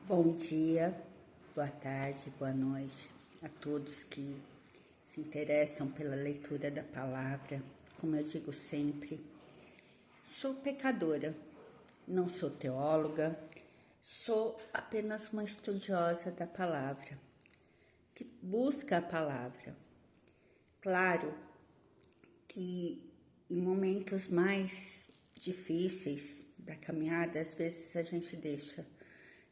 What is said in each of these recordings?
Bom dia, boa tarde, boa noite a todos que se interessam pela leitura da palavra. Como eu digo sempre, sou pecadora, não sou teóloga, sou apenas uma estudiosa da palavra, que busca a palavra. Claro que em momentos mais difíceis da caminhada, às vezes a gente deixa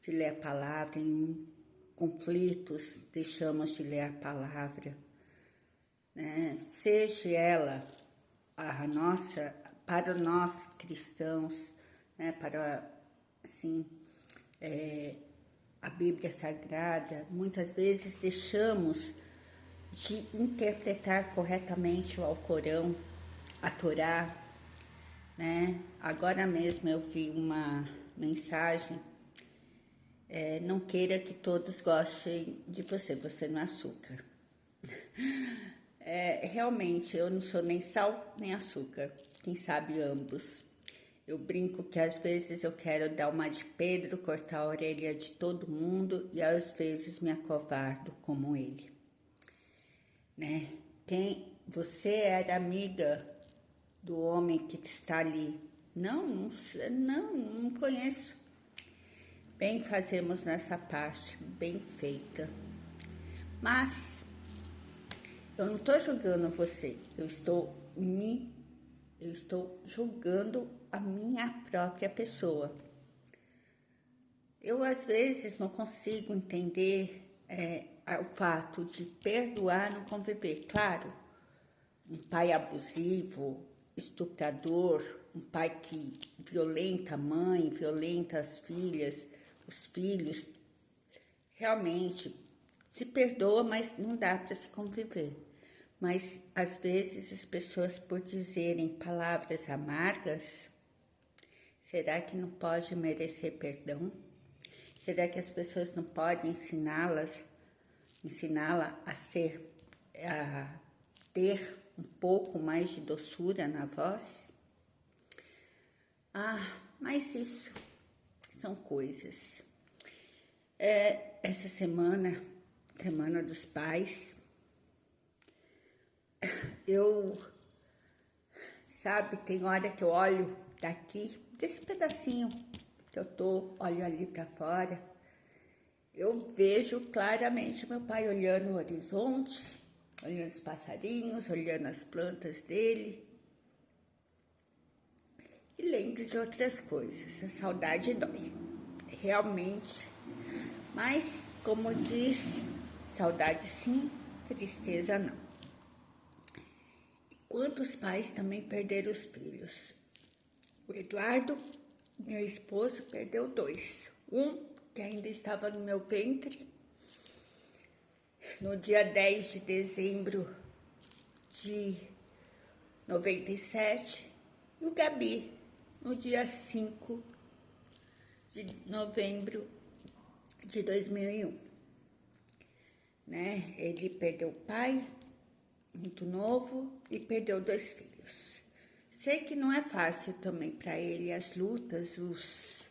de ler a palavra, em conflitos deixamos de ler a palavra, né? Seja ela a nossa, para nós cristãos, né? Para assim, a Bíblia Sagrada, muitas vezes deixamos de interpretar corretamente o Alcorão, a Torá, né? Agora mesmo eu vi uma mensagem: não queira que todos gostem de você, você não é açúcar. Realmente, eu não sou nem sal nem açúcar, quem sabe ambos. Eu brinco que às vezes eu quero dar uma de Pedro, cortar a orelha de todo mundo e às vezes me acovardo como ele, né? Você era amiga do homem que está ali? Não conheço. Bem fazemos nessa parte, bem feita. Mas eu não estou julgando você, eu estou julgando a minha própria pessoa. Eu às vezes não consigo entender o fato de perdoar não conviver. Claro, um pai abusivo, estuprador, um pai que violenta a mãe, violenta as filhas, os filhos, realmente se perdoa, mas não dá para se conviver. Mas às vezes as pessoas, por dizerem palavras amargas, será que não pode merecer perdão? Será que as pessoas não podem ensiná-la a ter um pouco mais de doçura na voz? Mas isso são coisas. Essa semana dos pais, tem hora que eu olho daqui, desse pedacinho que eu olho ali para fora, eu vejo claramente meu pai olhando o horizonte, olhando os passarinhos, olhando as plantas dele, e lembro de outras coisas. A saudade dói, realmente. Mas, como diz, saudade sim, tristeza não. E quantos pais também perderam os filhos? O Eduardo, meu esposo, perdeu 2. Um que ainda estava no meu ventre, no dia 10 de dezembro de 97, e o Gabi, no dia 5 de novembro de 2001, né? Ele perdeu o pai muito novo e perdeu 2 filhos. Sei que não é fácil também para ele as lutas, os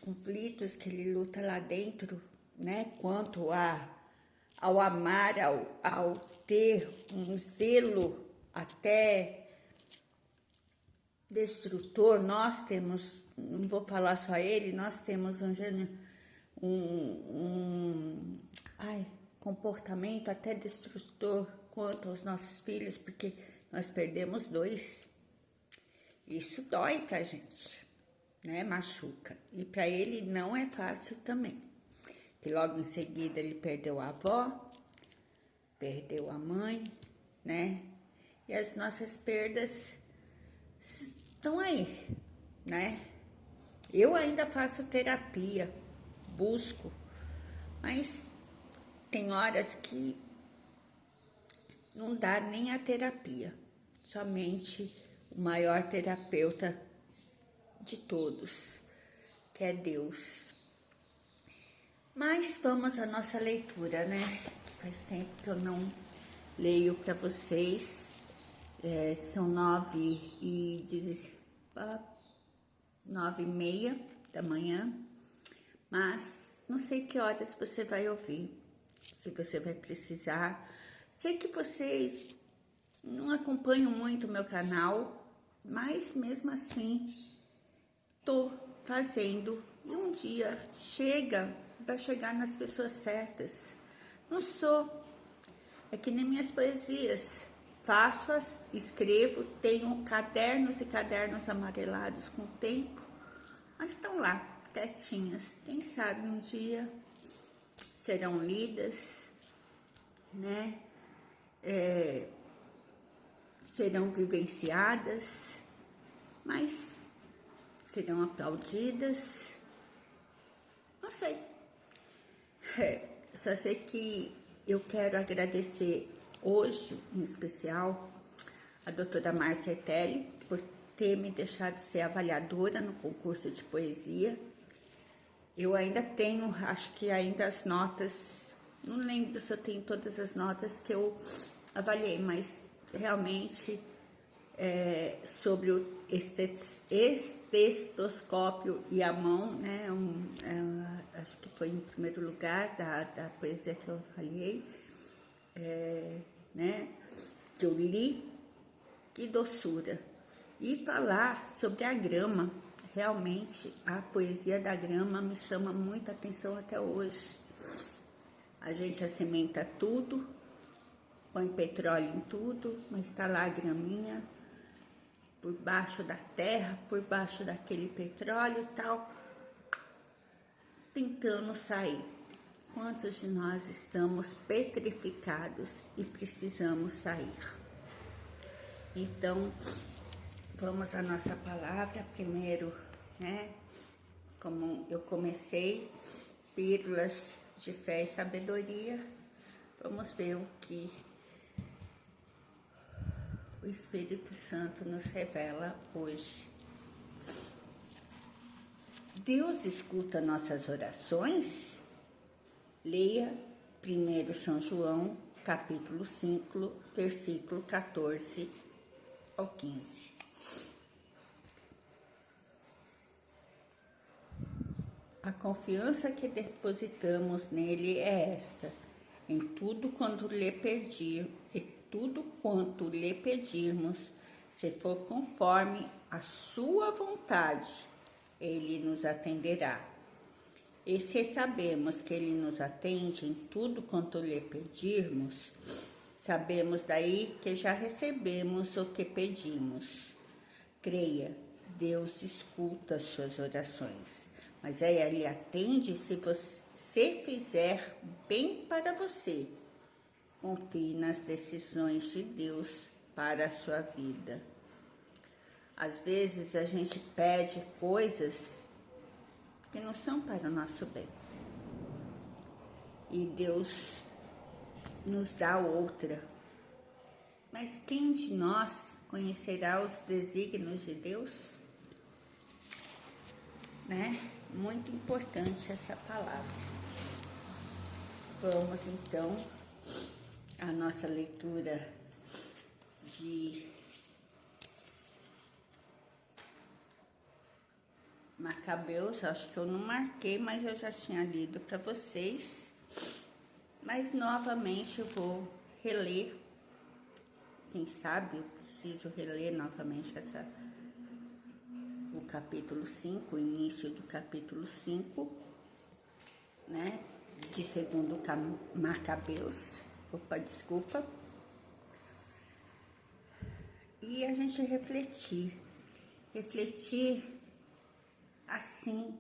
conflitos que ele luta lá dentro, né? Quanto ao amar, ao ter um zelo até destrutor. Nós temos, não vou falar só ele, nós temos comportamento até destrutor quanto aos nossos filhos, porque nós perdemos 2. Isso dói pra gente, né? Machuca. E para ele não é fácil também. E logo em seguida ele perdeu a avó, perdeu a mãe, né? E as nossas perdas estão aí, né? Eu ainda faço terapia, busco, mas tem horas que não dá nem a terapia. Somente o maior terapeuta de todos, que é Deus. Mas vamos à nossa leitura, né? Faz tempo que eu não leio para vocês. São 9h30 da manhã. mas não sei que horas você vai ouvir, se você vai precisar. Sei que vocês não acompanham muito o meu canal, mas mesmo assim tô fazendo e um dia vai chegar nas pessoas certas. Não sou, é que nem minhas poesias, faço-as, escrevo, tenho cadernos e cadernos amarelados com o tempo, mas estão lá, quietinhas. Quem sabe um dia serão lidas, né? Serão vivenciadas, mas serão aplaudidas. Não sei. Só sei que eu quero agradecer hoje, em especial, a doutora Márcia Telli por ter me deixado ser avaliadora no concurso de poesia. Eu ainda tenho, acho que ainda as notas, não lembro se eu tenho todas as notas que eu avaliei, mas realmente sobre o estetoscópio e a mão, né? Acho que foi em primeiro lugar da poesia que eu avaliei, né? Que eu li, que doçura. E falar sobre a grama, realmente a poesia da grama me chama muita atenção até hoje. A gente acimenta tudo, põe petróleo em tudo, mas está lá a graminha, por baixo da terra, por baixo daquele petróleo e tal, tentando sair. Quantos de nós estamos petrificados e precisamos sair? Então, vamos à nossa palavra primeiro, né? Como eu comecei, pílulas de fé e sabedoria. Vamos ver o que o Espírito Santo nos revela hoje. Deus escuta nossas orações? Leia 1 São João, capítulo 5, versículo 14 ao 15. A confiança que depositamos nele é esta: em tudo quanto lhe pedirmos, se for conforme a sua vontade, ele nos atenderá. E se sabemos que ele nos atende em tudo quanto lhe pedirmos, sabemos daí que já recebemos o que pedimos. Creia, Deus escuta as suas orações, mas ele atende se você fizer bem para você. Confie nas decisões de Deus para a sua vida. Às vezes a gente pede coisas que não são para o nosso bem. E Deus nos dá outra. Mas quem de nós conhecerá os desígnios de Deus? Né? Muito importante essa palavra. Vamos então à nossa leitura de Macabeus. Acho que eu não marquei, mas eu já tinha lido para vocês. Mas novamente eu vou reler. Quem sabe eu preciso reler novamente o capítulo 5, o início do capítulo 5, né? De segundo Macabeus. Opa, desculpa. E a gente refletir assim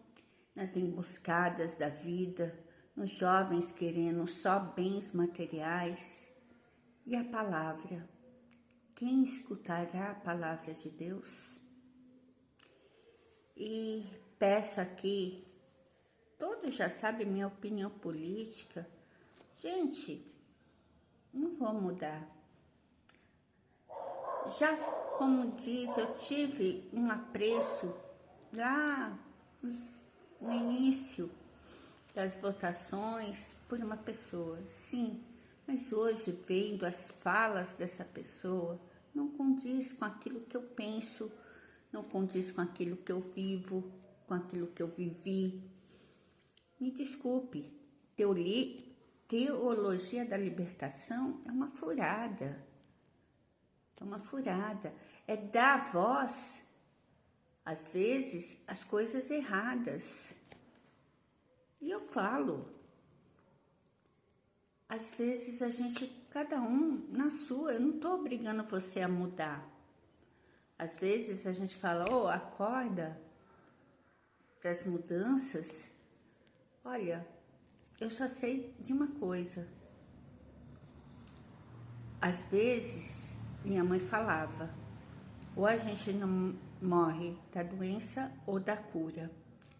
nas emboscadas da vida, nos jovens querendo só bens materiais. E a palavra, quem escutará a palavra de Deus? E peço aqui, todos já sabem minha opinião política, gente, não vou mudar. Já, como diz, eu tive um apreço lá no início das votações por uma pessoa, sim, mas hoje, vendo as falas dessa pessoa, não condiz com aquilo que eu penso, não condiz com aquilo que eu vivo, com aquilo que eu vivi. Me desculpe, teologia da libertação é uma furada. É uma furada. É dar voz, às vezes, às coisas erradas. E eu falo, às vezes cada um na sua, eu não estou obrigando você a mudar. Às vezes a gente fala, acorda das mudanças. Olha, eu só sei de uma coisa. Às vezes, minha mãe falava, ou a gente não morre da doença ou da cura.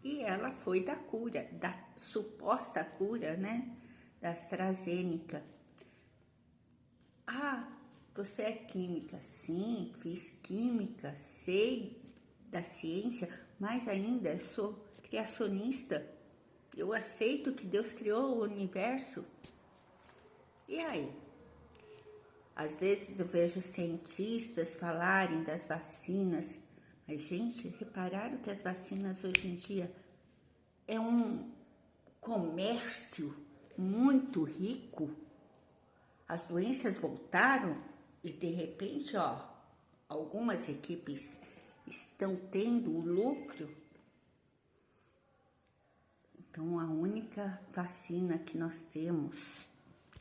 E ela foi da cura, da suposta cura, né? Da AstraZeneca. Você é química? Sim, fiz química, sei da ciência, mas ainda sou criacionista. Eu aceito que Deus criou o universo. E aí? Às vezes eu vejo cientistas falarem das vacinas, mas, gente, repararam que as vacinas hoje em dia é um comércio muito rico? As doenças voltaram e, de repente, algumas equipes estão tendo o lucro. Então, a única vacina que nós temos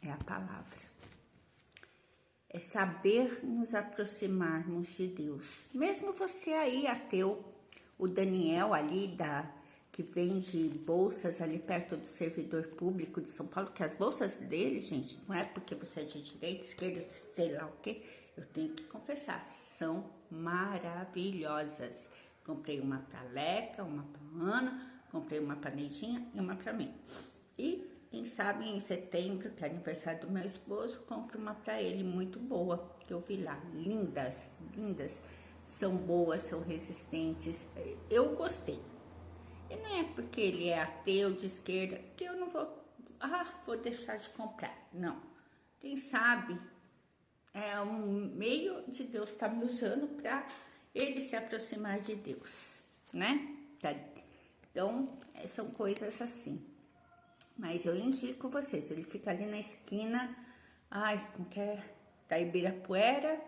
é a palavra. É saber nos aproximarmos de Deus. Mesmo você aí, ateu, o Daniel ali, que vende bolsas ali perto do servidor público de São Paulo, que as bolsas dele, gente, não é porque você é de direita, esquerda, sei lá o quê, eu tenho que confessar, são maravilhosas. Comprei uma pra Leca, uma pra Ana, comprei uma pra Neidinha e uma pra mim. E, quem sabe, em setembro, que é aniversário do meu esposo, compro uma pra ele, muito boa, que eu vi lá. Lindas, lindas. São boas, são resistentes. Eu gostei. E não é porque ele é ateu de esquerda que eu não vou deixar de comprar. Não. Quem sabe é um meio de Deus estar me usando para ele se aproximar de Deus, né? Então, são coisas assim. Mas eu indico vocês, ele fica ali na esquina, da Ibirapuera,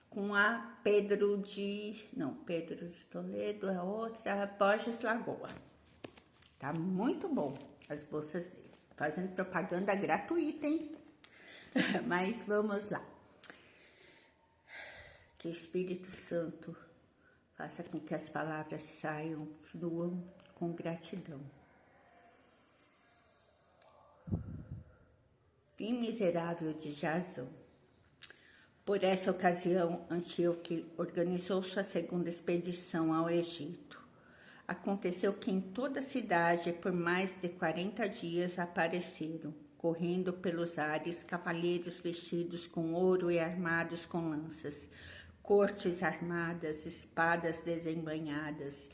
com a Pedro de Toledo, a outra, Borges Lagoa. Tá muito bom as bolsas dele. Fazendo propaganda gratuita, hein? Mas vamos lá. Que o Espírito Santo faça com que as palavras fluam com gratidão. Fim miserável de Jasão. Por essa ocasião, Antíoco organizou sua segunda expedição ao Egito. Aconteceu que em toda a cidade, por mais de 40 dias, apareceram, correndo pelos ares, cavaleiros vestidos com ouro e armados com lanças, cortes armadas, espadas desembainhadas,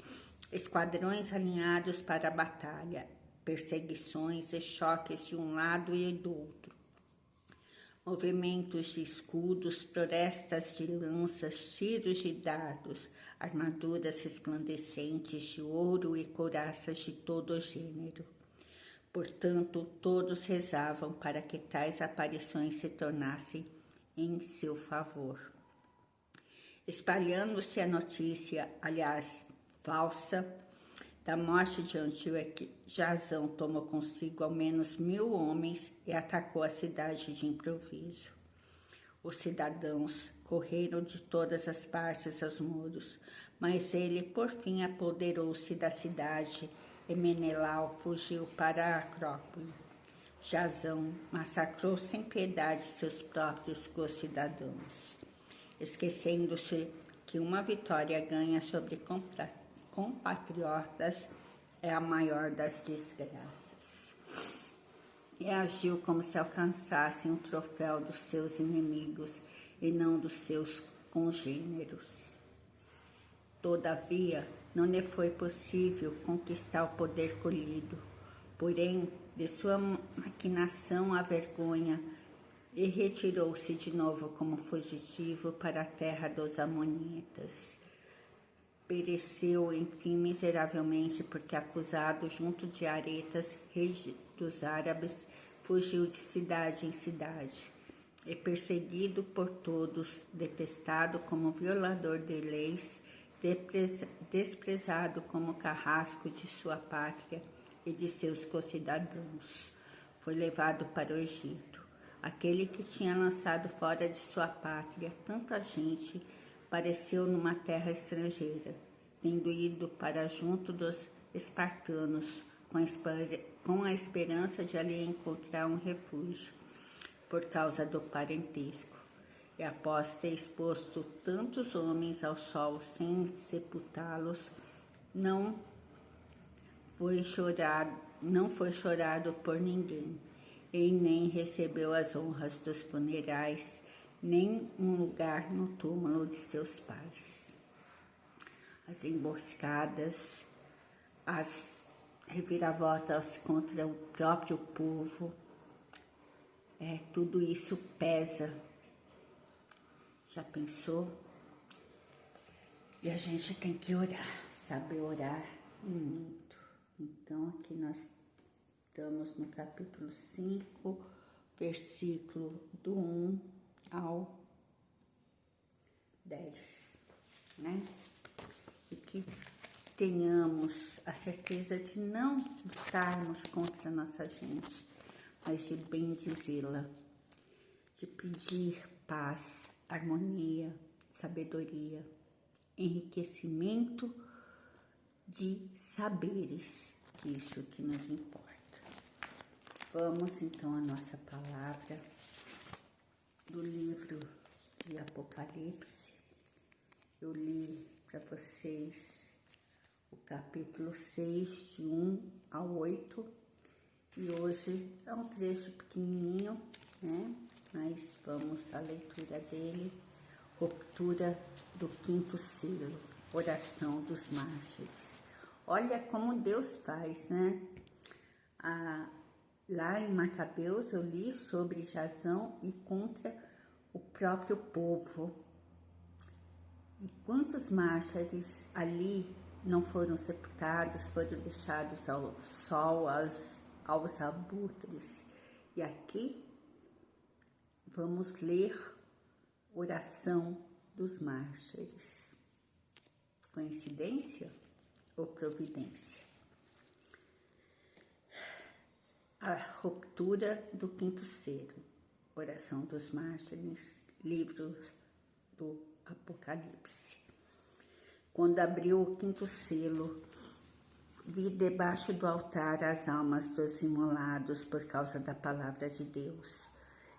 esquadrões alinhados para a batalha, perseguições e choques de um lado e do outro. Movimentos de escudos, florestas de lanças, tiros de dardos, armaduras resplandecentes de ouro e couraças de todo gênero. Portanto, todos rezavam para que tais aparições se tornassem em seu favor. Espalhando-se a notícia, aliás, falsa, da morte de Antíoco, Jasão tomou consigo ao menos 1000 homens e atacou a cidade de improviso. Os cidadãos correram de todas as partes aos muros, mas ele, por fim, apoderou-se da cidade e Menelau fugiu para a Acrópole. Jasão massacrou sem piedade seus próprios concidadãos, esquecendo-se que uma vitória ganha sobre compatriotas é a maior das desgraças. E agiu como se alcançasse um troféu dos seus inimigos e não dos seus congêneros. Todavia, não lhe foi possível conquistar o poder colhido, porém, de sua maquinação a vergonha, e retirou-se de novo como fugitivo para a terra dos Amonitas. pereceu, enfim, miseravelmente, porque acusado junto de Aretas, rei dos árabes, fugiu de cidade em cidade. E perseguido por todos, detestado como violador de leis, desprezado como carrasco de sua pátria e de seus concidadãos. Foi levado para o Egito. Aquele que tinha lançado fora de sua pátria tanta gente pareceu numa terra estrangeira, tendo ido para junto dos espartanos, com a esperança de ali encontrar um refúgio, por causa do parentesco. E após ter exposto tantos homens ao sol sem sepultá-los, não foi chorado por ninguém, e nem recebeu as honras dos funerais, nem um lugar no túmulo de seus pais. As emboscadas, as reviravoltas contra o próprio povo, tudo isso pesa. Já pensou? E a gente tem que orar, saber orar e muito. Então, aqui nós estamos no capítulo 5, versículo do 1 ao 10, né? E que tenhamos a certeza de não lutarmos contra a nossa gente, mas de bendizê-la, de pedir paz, harmonia, sabedoria, enriquecimento de saberes, isso que nos importa. Vamos então à nossa palavra do livro de Apocalipse. Eu li para vocês o capítulo 6, de 1 a 8, e hoje é um trecho pequenininho, né? Mas vamos à leitura dele. Ruptura do quinto selo, oração dos mártires. Olha como Deus faz, né? Lá em Macabeus eu li sobre Jasão e contra o próprio povo. E quantos mártires ali não foram sepultados, foram deixados ao sol, aos abutres. E aqui vamos ler oração dos mártires. Coincidência ou providência? A ruptura do quinto selo, oração dos mártires, livro do Apocalipse. Quando abriu o quinto selo, vi debaixo do altar as almas dos imolados por causa da palavra de Deus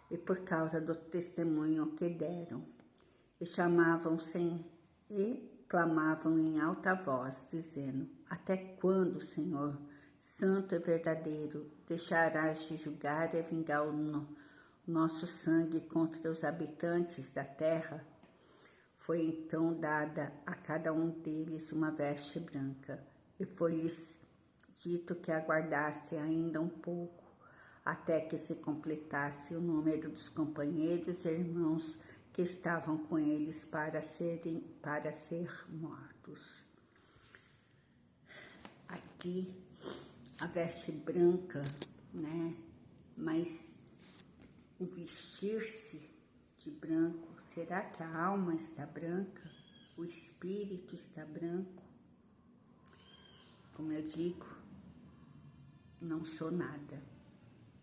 e por causa do testemunho que deram, e clamavam em alta voz, dizendo: Até quando, Senhor, santo e verdadeiro, deixarás de julgar e vingar o nosso sangue contra os habitantes da terra? Foi então dada a cada um deles uma veste branca, e foi-lhes dito que aguardasse ainda um pouco, até que se completasse o número dos companheiros e irmãos que estavam com eles para ser mortos. Aqui a veste branca, né? Mas o vestir-se de branco, será que a alma está branca? O espírito está branco? Como eu digo, não sou nada,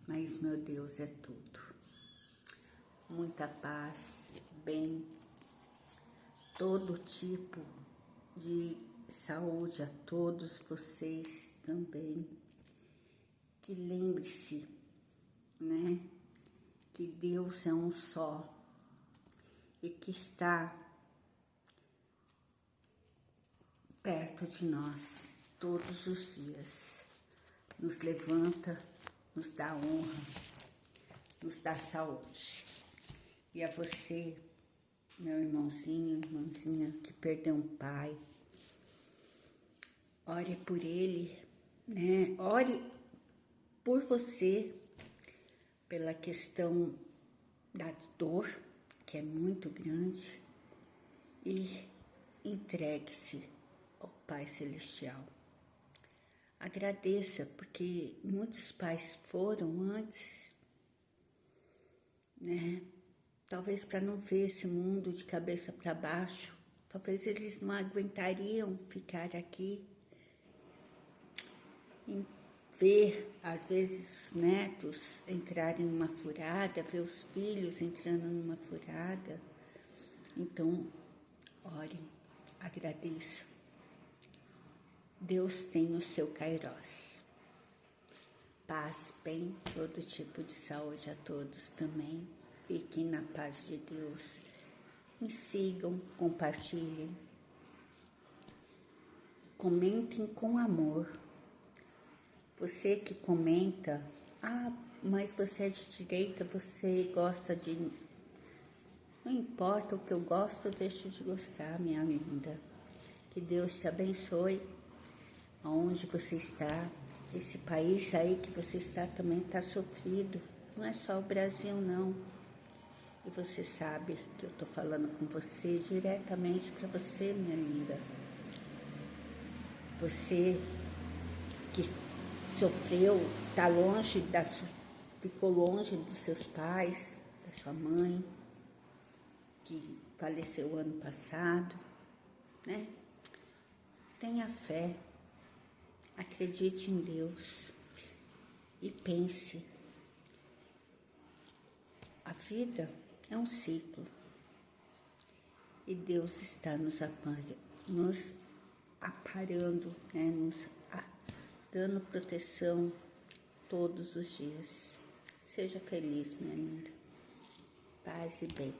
mas meu Deus é tudo. Muita paz, bem, todo tipo de saúde a todos vocês também. Que lembre-se, né, que Deus é um só e que está perto de nós todos os dias. Nos levanta, nos dá honra, nos dá saúde. E a você, meu irmãozinho, irmãzinha, que perdeu um pai, ore por ele, né? Ore por você, pela questão da dor, que é muito grande, e entregue-se Pai Celestial. Agradeça, porque muitos pais foram antes, né? Talvez para não ver esse mundo de cabeça para baixo, talvez eles não aguentariam ficar aqui e ver, às vezes, os netos entrarem numa furada, ver os filhos entrando numa furada. Então, orem, agradeçam. Deus tem o seu Kairós. Paz, bem, todo tipo de saúde a todos também. Fiquem na paz de Deus. Me sigam, compartilhem. Comentem com amor. Você que comenta, mas você é de direita, você gosta de... Não importa o que eu gosto, eu deixo de gostar, minha linda. Que Deus te abençoe. Aonde você está, esse país aí que você está também está sofrido, não é só o Brasil não, e você sabe que eu estou falando com você diretamente para você, minha linda, você que sofreu, está longe, ficou longe dos seus pais, da sua mãe, que faleceu ano passado, né? Tenha fé. Acredite em Deus e pense, a vida é um ciclo e Deus está nos aparando, né? Nos dando proteção todos os dias. Seja feliz, minha linda. Paz e bem.